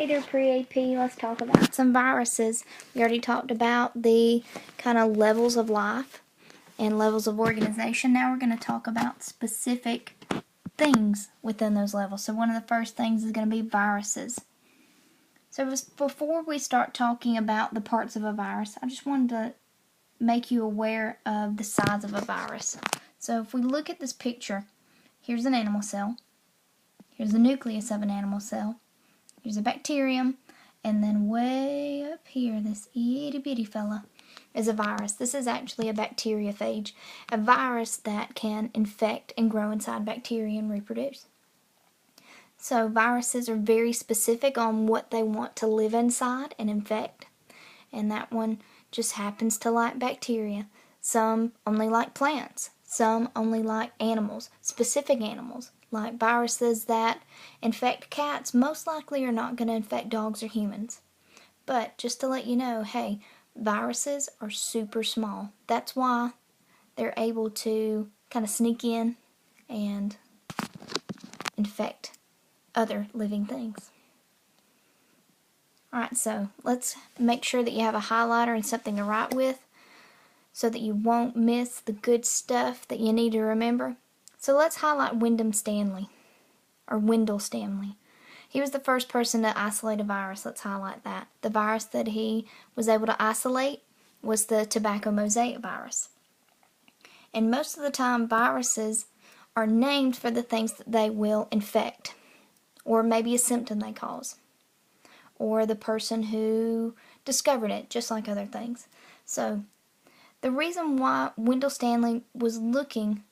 Hey there, pre-AP. Let's talk about some viruses. We already talked about the kind of levels of life and levels of organization. Now we're going to talk about specific things within those levels. So one of the first things is going to be viruses. So before we start talking about the parts of a virus, I just wanted to make you aware of the size of a virus. So if we look at this picture, here's an animal cell. Here's the nucleus of an animal cell. Here's a bacterium, and then way up here, this itty bitty fella is a virus. This is actually a bacteriophage, a virus that can infect and grow inside bacteria and reproduce. So viruses are very specific on what they want to live inside and infect, and that one just happens to like bacteria. Some only like plants. Some only like animals, specific animals. Like viruses that infect cats most likely are not going to infect dogs or humans. But just to let you know, hey, viruses are super small. That's why they're able to kind of sneak in and infect other living things. Alright, so let's make sure that you have a highlighter and something to write with so that you won't miss the good stuff that you need to remember. So let's highlight Wendell Stanley. He was the first person to isolate a virus. Let's highlight that. The virus that he was able to isolate was the tobacco mosaic virus. And most of the time, viruses are named for the things that they will infect, or maybe a symptom they cause, or the person who discovered it, just like other things. So the reason why Wendell Stanley was looking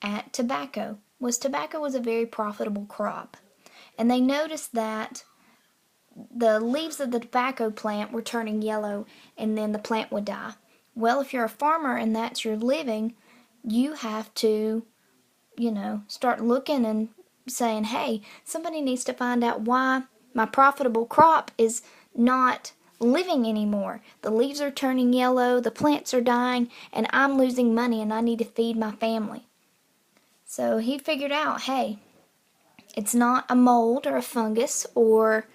at tobacco was a very profitable crop. And they noticed that the leaves of the tobacco plant were turning yellow and then the plant would die. Well, if you're a farmer and that's your living, you have to, start looking and saying, hey, somebody needs to find out why my profitable crop is not living anymore. The leaves are turning yellow, the plants are dying, and I'm losing money and I need to feed my family. So he figured out, hey, it's not a mold or a fungus or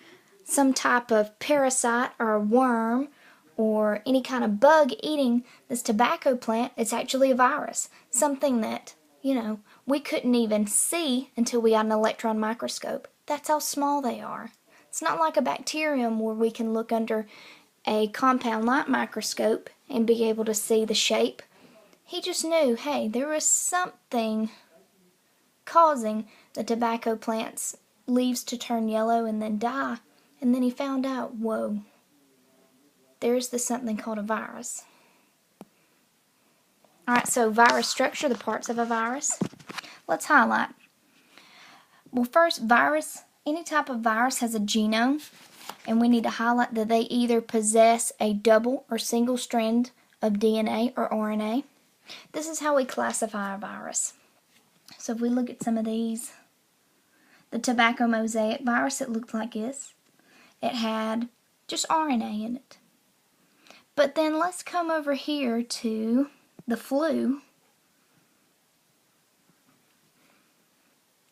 some type of parasite or a worm or any kind of bug eating this tobacco plant. It's actually a virus, something that, we couldn't even see until we got an electron microscope. That's how small they are. It's not like a bacterium where we can look under a compound light microscope and be able to see the shape. He just knew, hey, there was something causing the tobacco plant's leaves to turn yellow and then die. And then he found out, whoa, there's this something called a virus. Alright, so virus structure, the parts of a virus. Let's highlight. Well, first, any type of virus has a genome, and we need to highlight that they either possess a double or single strand of DNA or RNA. This is how we classify a virus. So if we look at some of these, the tobacco mosaic virus, it looked like this. It had just RNA in it. But then let's come over here to the flu.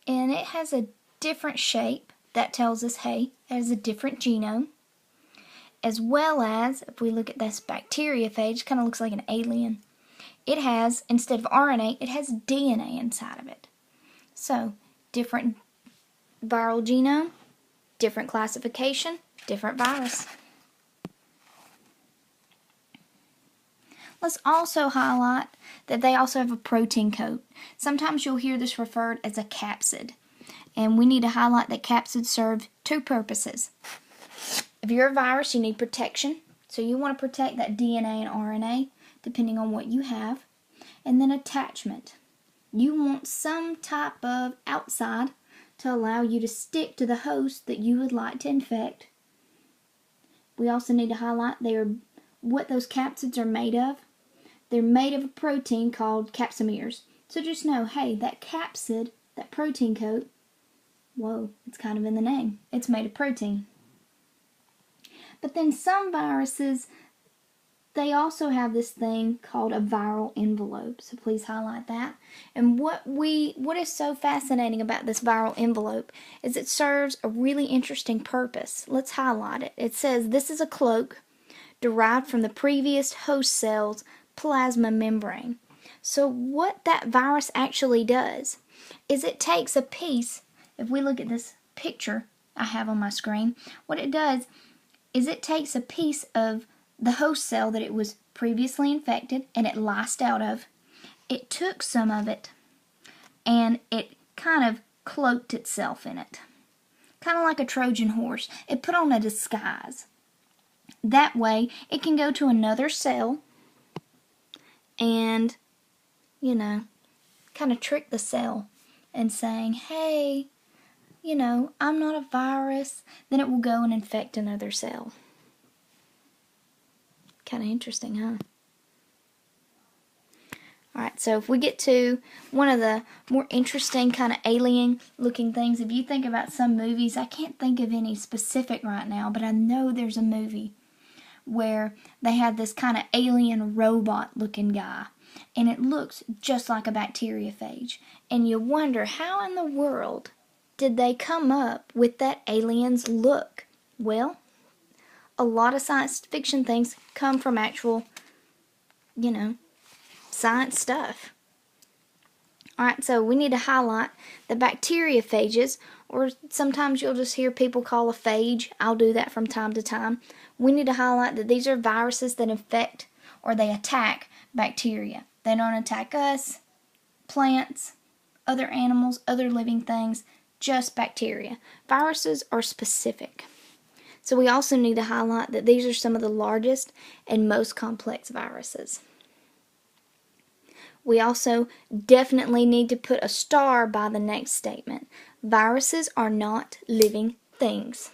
And it has a different shape. That tells us, hey, it has a different genome. As well as, if we look at this bacteriophage, kind of looks like an alien. It has, instead of RNA, it has DNA inside of it. So, different viral genome, different classification, different virus. Let's also highlight that they also have a protein coat. Sometimes you'll hear this referred as a capsid. And we need to highlight that capsids serve two purposes. If you're a virus, you need protection. So you want to protect that DNA and RNA, depending on what you have. And then attachment. You want some type of outside to allow you to stick to the host that you would like to infect. We also need to highlight what those capsids are made of. They're made of a protein called capsomeres. So just know, hey, that capsid, that protein coat, whoa, it's kind of in the name. It's made of protein. But then some viruses, they also have this thing called a viral envelope. So please highlight that. And what is so fascinating about this viral envelope is it serves a really interesting purpose. Let's highlight it. It says this is a cloak derived from the previous host cell's plasma membrane. So what that virus actually does is it takes a piece, if we look at this picture I have on my screen, what it does is it takes a piece of the host cell that it was previously infected and it lysed out of. It took some of it and it kind of cloaked itself in it. Kind of like a Trojan horse. It put on a disguise. That way it can go to another cell and, kind of trick the cell and saying, hey, I'm not a virus. Then it will go and infect another cell. Kind of interesting, huh? Alright, so if we get to one of the more interesting kind of alien looking things, if you think about some movies, I can't think of any specific right now, but I know there's a movie where they had this kind of alien robot looking guy, and it looks just like a bacteriophage. And you wonder, how in the world did they come up with that alien's look? Well, a lot of science fiction things come from actual, science stuff. Alright, so we need to highlight the bacteriophages, or sometimes you'll just hear people call a phage. I'll do that from time to time. We need to highlight that these are viruses that infect or they attack bacteria. They don't attack us, plants, other animals, other living things, just bacteria. Viruses are specific. So we also need to highlight that these are some of the largest and most complex viruses. We also definitely need to put a star by the next statement. Viruses are not living things.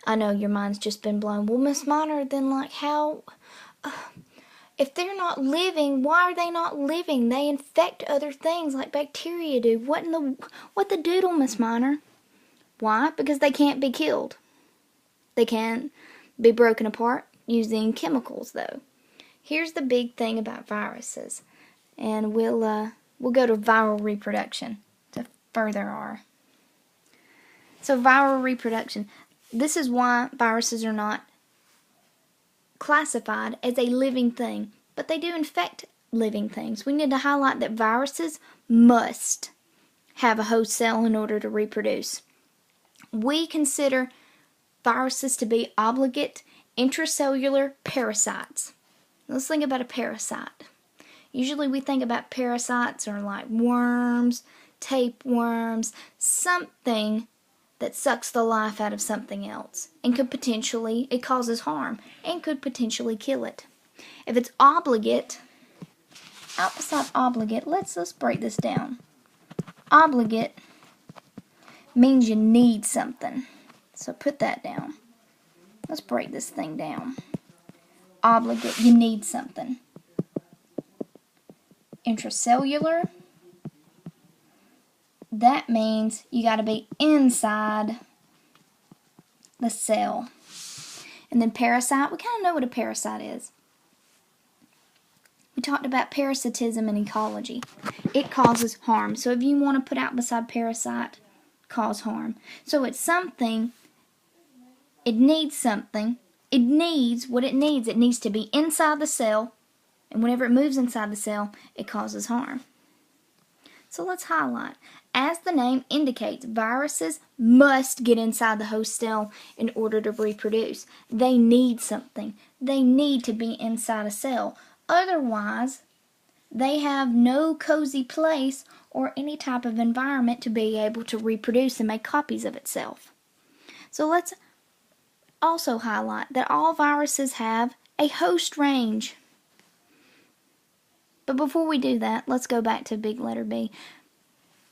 I know your mind's just been blown. Well, Miss Minor, then how... if they're not living, why are they not living? They infect other things like bacteria do. What the doodle, Miss Minor? Why? Because they can't be killed. They can be broken apart using chemicals, though. Here's the big thing about viruses, and we'll go to viral reproduction to further our. So viral reproduction. This is why viruses are not classified as a living thing, but they do infect living things. We need to highlight that viruses must have a host cell in order to reproduce. We consider viruses to be obligate intracellular parasites. Let's think about a parasite. Usually we think about parasites are like worms, tapeworms, something that sucks the life out of something else and it causes harm and could potentially kill it. If it's obligate, outside obligate, let's break this down. Obligate means you need something. So put that down. Let's break this thing down. Obligate, you need something. Intracellular, that means you got to be inside the cell. And then parasite, we kind of know what a parasite is. We talked about parasitism in ecology. It causes harm. So if you want to put out beside parasite, cause harm. So it's something, it needs something. It needs what it needs. It needs to be inside the cell. And whenever it moves inside the cell, it causes harm. So let's highlight. As the name indicates, viruses must get inside the host cell in order to reproduce. They need something. They need to be inside a cell. Otherwise, they have no cozy place or any type of environment to be able to reproduce and make copies of itself. So let's also highlight that all viruses have a host range. But before we do that, let's go back to big letter B.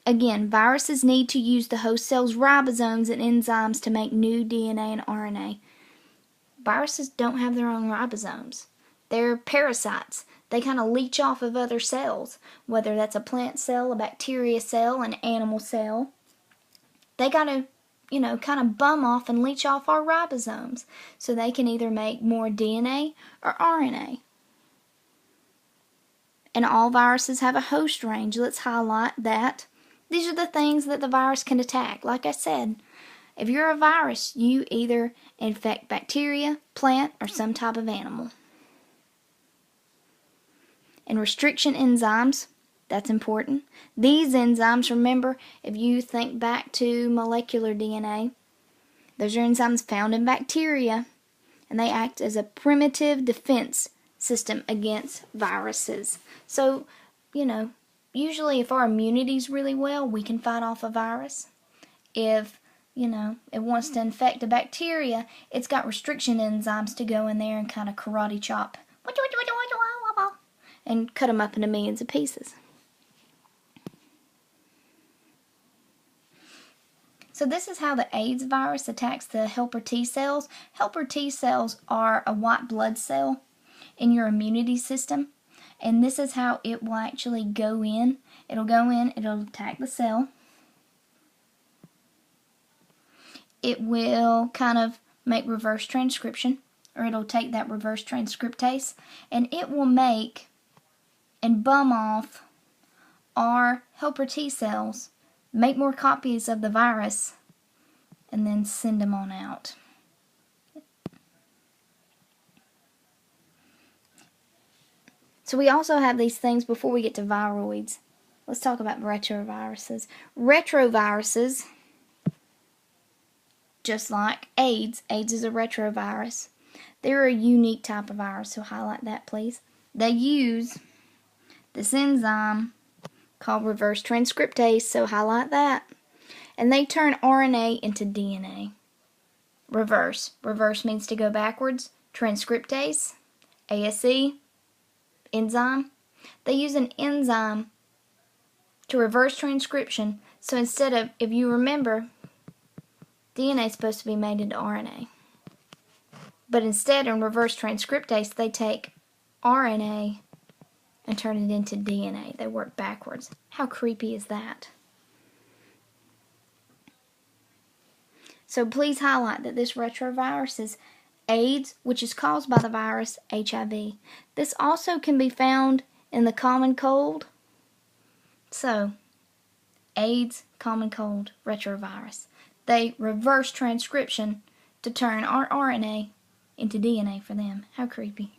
Again, viruses need to use the host cell's ribosomes and enzymes to make new DNA and RNA. Viruses don't have their own ribosomes. They're parasites. They kind of leech off of other cells, whether that's a plant cell, a bacteria cell, an animal cell. They got to kind of bum off and leach off our ribosomes so they can either make more DNA or RNA. And all viruses have a host range. Let's highlight that. These are the things that the virus can attack. Like I said, if you're a virus, you either infect bacteria, plant, or some type of animal. And restriction enzymes, that's important. These enzymes, remember, if you think back to molecular DNA, those are enzymes found in bacteria, and they act as a primitive defense system against viruses. So, usually if our immunity's really well, we can fight off a virus. If, it wants to infect a bacteria, it's got restriction enzymes to go in there and kind of karate chop and cut them up into millions of pieces. So this is how the AIDS virus attacks the helper T cells. Helper T cells are a white blood cell in your immunity system, and this is how it will actually go in. It'll go in, it'll attack the cell. It will kind of make reverse transcription, or it'll take that reverse transcriptase, and it will make and bum off our helper T cells, make more copies of the virus, and then send them on out. So we also have these things before we get to viroids. Let's talk about retroviruses. Retroviruses, just like AIDS is a retrovirus. They're a unique type of virus, so highlight that, please. They use this enzyme called reverse transcriptase, so highlight that. And they turn RNA into DNA. Reverse. Reverse means to go backwards. Transcriptase, ASE, enzyme. They use an enzyme to reverse transcription. So instead of, if you remember, DNA is supposed to be made into RNA. But instead, in reverse transcriptase, they take RNA and turn it into DNA. They work backwards. How creepy is that? So please highlight that this retrovirus is AIDS, which is caused by the virus HIV. This also can be found in the common cold. So, AIDS, common cold, retrovirus. They reverse transcription to turn our RNA into DNA for them. How creepy.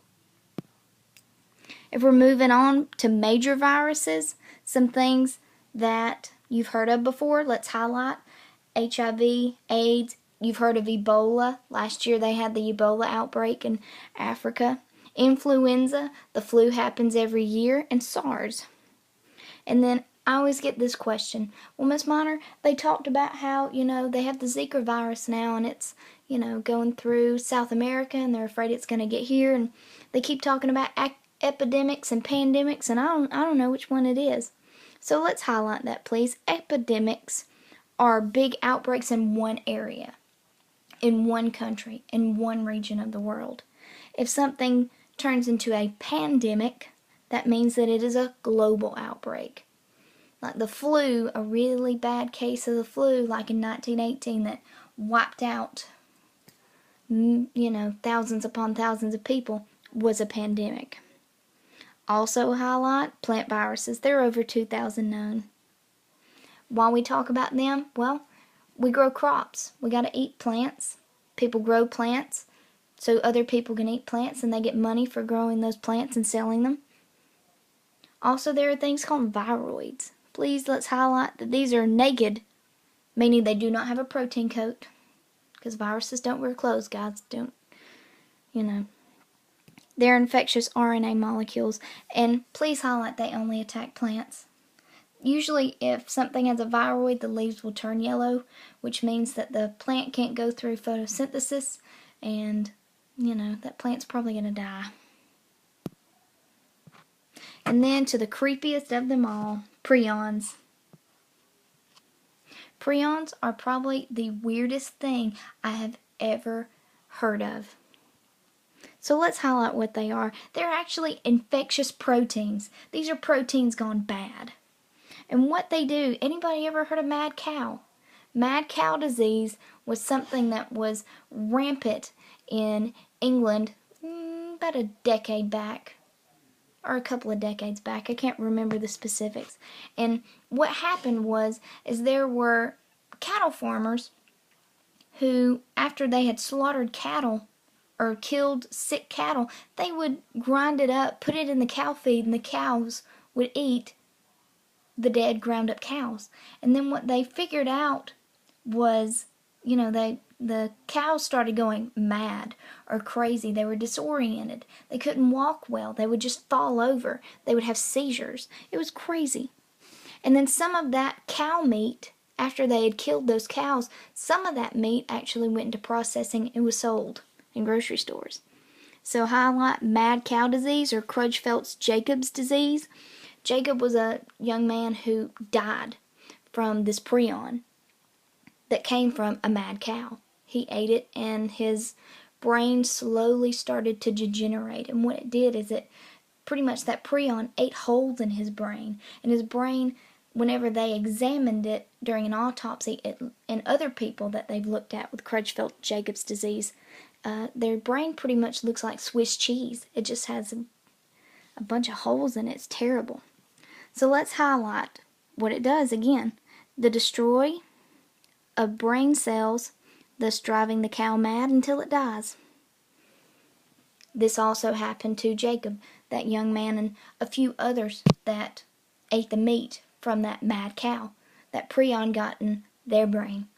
If we're moving on to major viruses, some things that you've heard of before, let's highlight. HIV, AIDS, you've heard of Ebola. Last year they had the Ebola outbreak in Africa. Influenza, the flu happens every year, and SARS. And then I always get this question, well, Miss Miner, they talked about how, they have the Zika virus now, and it's, going through South America, and they're afraid it's going to get here, and they keep talking about epidemics and pandemics, and I don't know which one it is. So let's highlight that, please. Epidemics are big outbreaks in one area, in one country, in one region of the world. If something turns into a pandemic, that means that it is a global outbreak. Like the flu, a really bad case of the flu, like in 1918, that wiped out, thousands upon thousands of people, was a pandemic. Also highlight plant viruses. There are over 2,000 known. While we talk about them, well, we grow crops. We got to eat plants. People grow plants so other people can eat plants, and they get money for growing those plants and selling them. Also, there are things called viroids. Please, let's highlight that these are naked, meaning they do not have a protein coat, because viruses don't wear clothes, guys. Don't. They're infectious RNA molecules, and please highlight they only attack plants. Usually, if something has a viroid, the leaves will turn yellow, which means that the plant can't go through photosynthesis, and, that plant's probably going to die. And then to the creepiest of them all, prions. Prions are probably the weirdest thing I have ever heard of. So let's highlight what they are. They're actually infectious proteins. These are proteins gone bad. And what they do, anybody ever heard of mad cow? Mad cow disease was something that was rampant in England about a decade back, or a couple of decades back. I can't remember the specifics. And what happened is there were cattle farmers who, after they had slaughtered cattle or killed sick cattle, they would grind it up, put it in the cow feed, and the cows would eat the dead ground up cows. And then what they figured out was, the cows started going mad or crazy. They were disoriented. They couldn't walk well. They would just fall over. They would have seizures. It was crazy. And then some of that cow meat, after they had killed those cows, some of that meat actually went into processing and was sold in grocery stores. So highlight mad cow disease, or Creutzfeldt-Jacobs disease. Jacob was a young man who died from this prion that came from a mad cow. He ate it and his brain slowly started to degenerate. And what it did is it pretty much, that prion ate holes in his brain. And his brain, whenever they examined it during an autopsy, and other people that they've looked at with Creutzfeldt-Jacobs disease, their brain pretty much looks like Swiss cheese. It just has a bunch of holes in it. It's terrible. So let's highlight what it does again. The destroy of brain cells, thus driving the cow mad until it dies. This also happened to Jacob, that young man, and a few others that ate the meat from that mad cow. That prion got in their brain,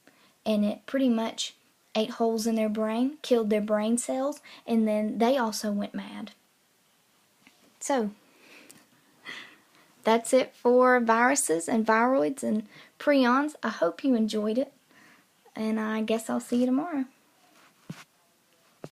and it pretty much ate holes in their brain, killed their brain cells, and then they also went mad. So, that's it for viruses and viroids and prions. I hope you enjoyed it, and I guess I'll see you tomorrow.